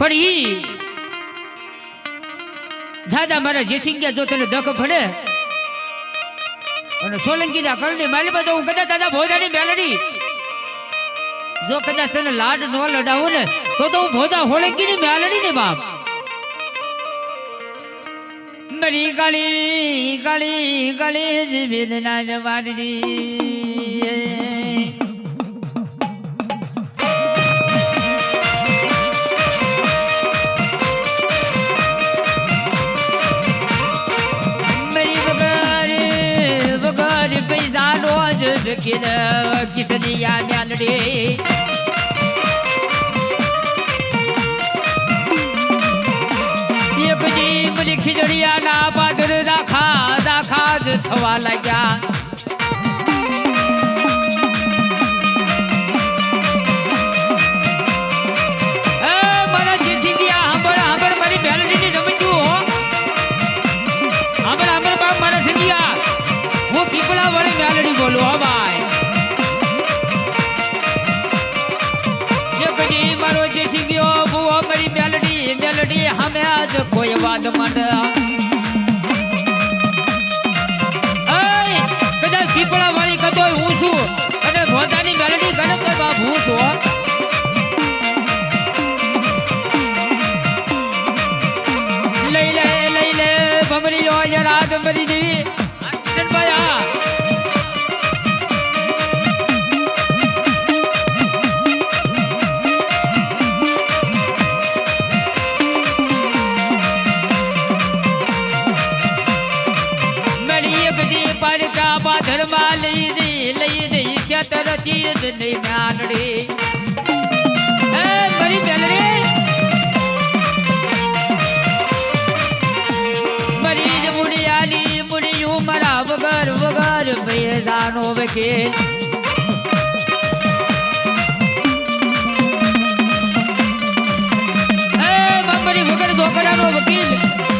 પણ ઈ દાદા મારા જેસિંગ્યા જો તને દખ પડે અને સોલંકી ના કરણી માલી બધો હું કદાચ દાદા ભોજાની મેલડી જો કદાચ તને લાડ નો લડાવું ને તો હું ભોજા હોળંકી ની મેલડી ને બાપ મરી ગળી ગળી ગળી જીવીન ના જવાનડી પૈસા રોજ કિસનિયા મ્યાલડી એક જીવની ખીજડીયા ના પાદર દાખા દાખા જ થવા લાગ્યા મારા જેસીગીયા હંભળ હંભળ મારી મ્યાલડી ની રમતું હો હંભળ હંભળ બાપ મારા સંગિયા હું પીપળા વાળી મેલડી બોલું હો ભાઈ જે કદી મારો જેથી ગયો ભૂવો મારી મેલડી મેલડી હમે આજ કોઈ વાત માંડ કદાચ પીપળા વાળી કદો હું છું અને ભોજાની મેલડી ગણપ બાપ હું છું લઈ લે ભમરી લો રાત મરી જેવી ધર્મા લઈ જઈ શતર ચીજ નહીં મ્યાલડી મારી મેલડી મારી જ મુનિયાની મુનિયું મારા વગર વગર ભેજાનો વકીલ મારી વગર છોકરાનો વકીલ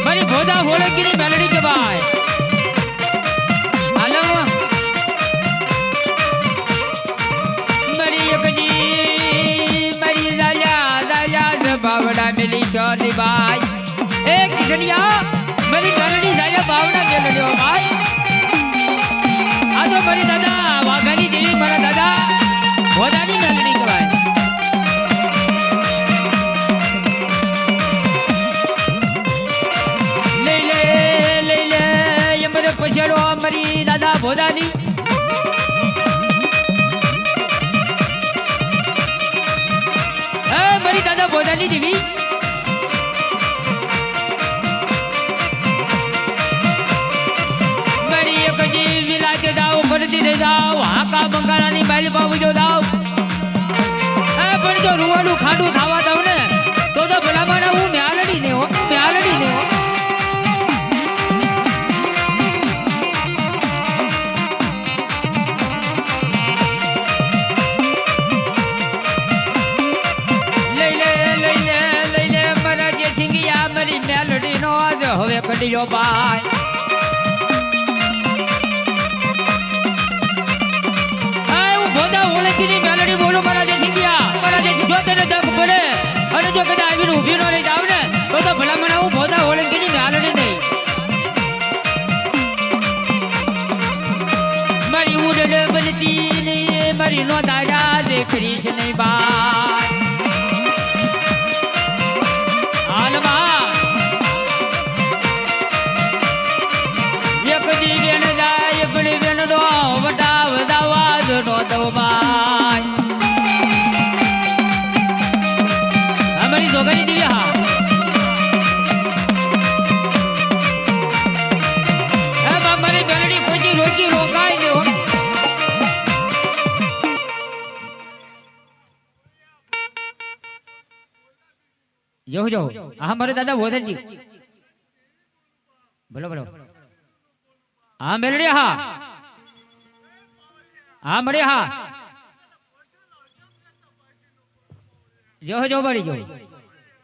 મારી ભોજા હોળકીની મેલડી કે ભાઈ बावड़ा मिली चौरी भाई एक किसनिया मेरी मेलडी जाया बावड़ा मेलडी हो भाई आ तो मेरी दादा वाघानी देवी मेरा दादा भोजानी मेलडी कवाय ले ये मेरे पछड़ो मेरी दादा भोजानी दादा भोजानी देवी मेरी एक जीवी लाके जाओ फरती दे जाओ हाका बंगारानी बैल पावજો जाओ પણ જો રૂવાડું ખાડું ખાવા દઉં ને તો ભલામણ હું મ્યાલડી ને હો મ્યાલડી ને હો હવે કડીયો ભાઈ હું ભોજા ઓળખીની મેલડી બોલું મારા જેથી ગયા મારા જેથી જો તને દગ પડે અને જો કદાચ આવીને ઊભી ન રહી જાવ ને તો ભલામણ હું ભોજા ઓળખીની મેલડી નહીં મારી ઉડને બનતી નહીં મારી નો દાદા દેખરી છે નહીં ભાઈ હાલમાં हमारी जोगरी दिव्या हा हमारी बेलड़ी खोजी रोकी रोकाई दो जो हमारे दादा भोजन जी बोलो बोलो हाँ बेलड़ी हा हाँ मरे हा जो बड़ी जो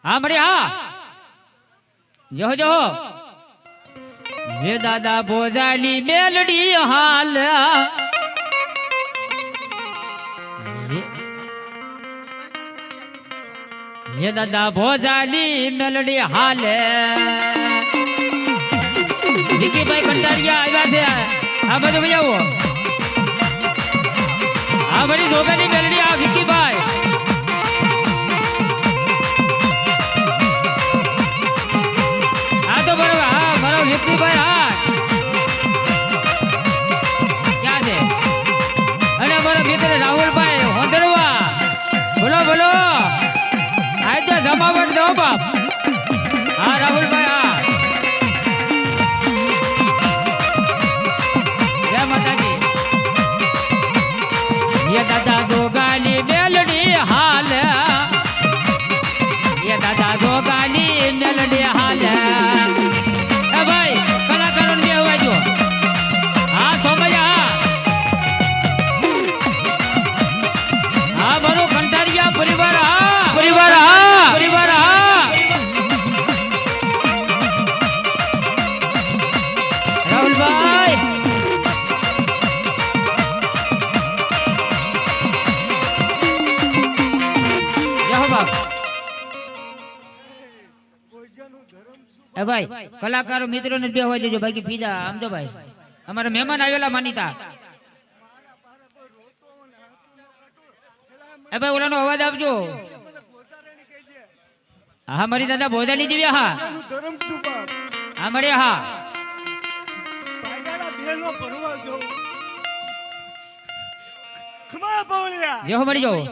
हाँ मरे हा जो ये दादा भोजानी मेलडी हाल હે દાદા ભોજાની મેલડી હાલે વિકીભાઈ કંટારિયા આવ્યા છે આ બધું બજાવો આ બધી જોગાની મેલડી આ વિકીભાઈ આ તો બરોબર હા મારો વિકીભાઈ હા ક્યાં છે અને મારા મિત્ર રાહુલભાઈ હોંદરવા બોલો બોલો આ તો જમાવટ દો બાપ હા રાહુલભાઈ હા જય માતાજી ये दादा दो गाली मेलडी हाल ये दादा दो गाली मेलडी हाल ए भाई कलाकारों ने हुआ जो हाँ सोमया हाँ बरो कंटारिया परिवार राहुल भाई એ ભાઈ કલાકારો મિત્રો ને બેહવા દેજો બાકી પીજા આમ તો ભાઈ અમારા મહેમાન આવેલા માનીતા એ ભાઈ ઓલાનો અવાજ આપજો હા મારી દાદા ભોજાની દિવ્યા હા હા મળ્યા હા જો મળી જાઓ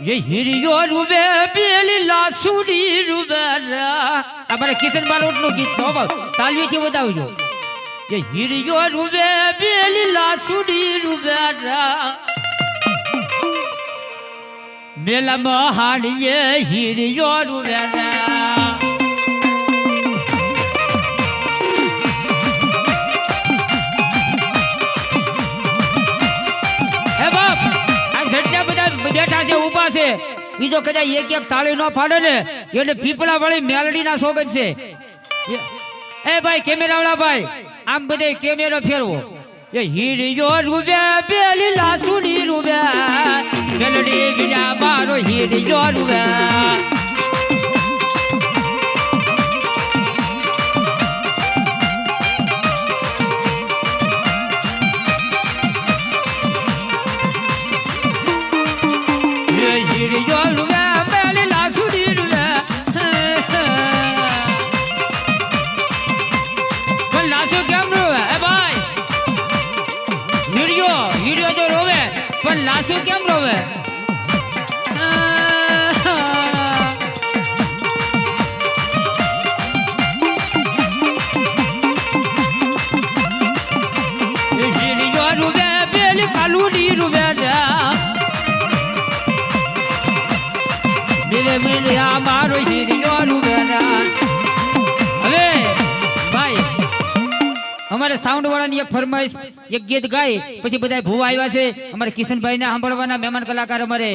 ये हिरियो रुबे पेली लासुडी रुबेरा અમારે કિશન બારોટ નું ગીત છો તાલવી થી બતાવજો ये हिरियो रुबे पेली लासुडी रुबेरा मेला महानिये हिरियो रुबेरा હે બાપ આ જેટલા બધા બેઠા છે ઊભા છે બીજો કદાચ એક એક તાળી ન ફાડે ને એટલે પીપળા વાળી મેલડી ના સોગન છે એ ભાઈ કેમેરા વાળા ભાઈ આમ બધે કેમેરો ફેરવો એ હીરિયો રૂબે પેલી લાસુડી રૂબે મેલડી બીજા મારો હીરિયો રૂબે લાસુ કેમ રોવે રૂબે પેલી કાલુડી રૂબે મિલે મિલે મારો હીરિયો રૂબે હવે ભાઈ અમારે સાઉન્ડ વાળાની એક ફરમાઈશ એક ગીત ગાય પછી બધા ભૂવા આવ્યા છે અમારે કિશનભાઈ ને સાંભળવાના મહેમાન કલાકાર અમારે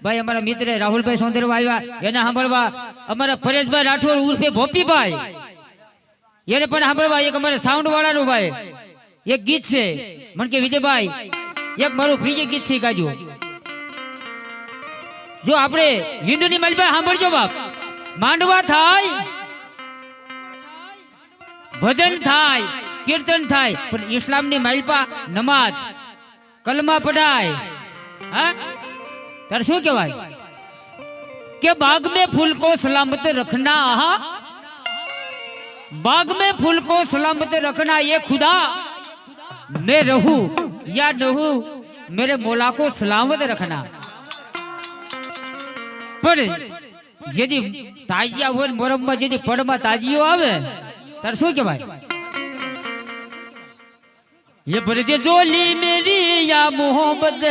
ભાઈ અમારા મિત્ર રાહુલભાઈ સોંદરવા આવ્યા એને સાંભળવા અમારા પરેશભાઈ રાઠોડ ઉર્ફે ભોપીભાઈ એને પણ સાંભળવા એક અમારે સાઉન્ડ વાળાનું ભાઈ એક ગીત છે મને કે વિજયભાઈ એક મારું ફ્રી ગીત છે ગાજો જો આપણે હિન્દુની મલબા સાંભળજો બાપ માંડવા થાય ભજન થાય कीर्तन थाय पर इस्लाम ની માલપા નમાજ કલમા પઢાય હા તાર શું કહેવાય કે बाग में फूल को सलामत रखना बाग में फूल को सलामत रखना ये खुदा मैं रहूं या न हूं मेरे मौला को सलामत रखना पर यदि ताजिया हो मोरम में यदि पड़मा ताजियो आवे तार શું કહેવાય ये भर दे जोली मेरी या मोहब्बत